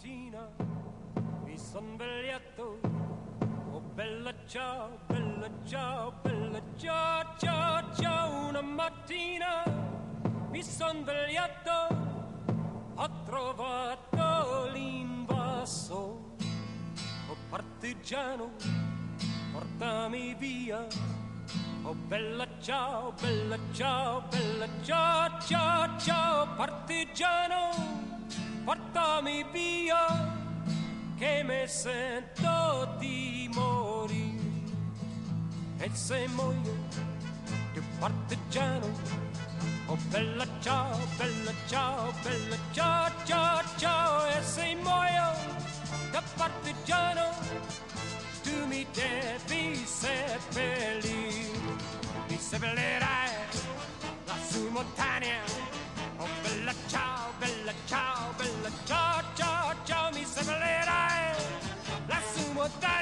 mattina mi son svegliato, oh bella ciao, bella ciao, bella ciao, ciao, ciao. Una mattina mi son svegliato, ho trovato l'invaso, oh partigiano, portami via. Oh bella ciao, bella ciao, bella ciao, ciao, ciao, partigiano, portami via, che me sento di morire. E se muoio, tu partigiano, oh bella ciao, bella ciao, bella ciao, ciao, ciao. E se muoio, da partigiano, tu mi devi seppellire. Mi seppellirai lassù in montagna, oh bella ciao, bella ciao, bella ciao, ciao, ciao. Mi seppellirai lassù in montagna.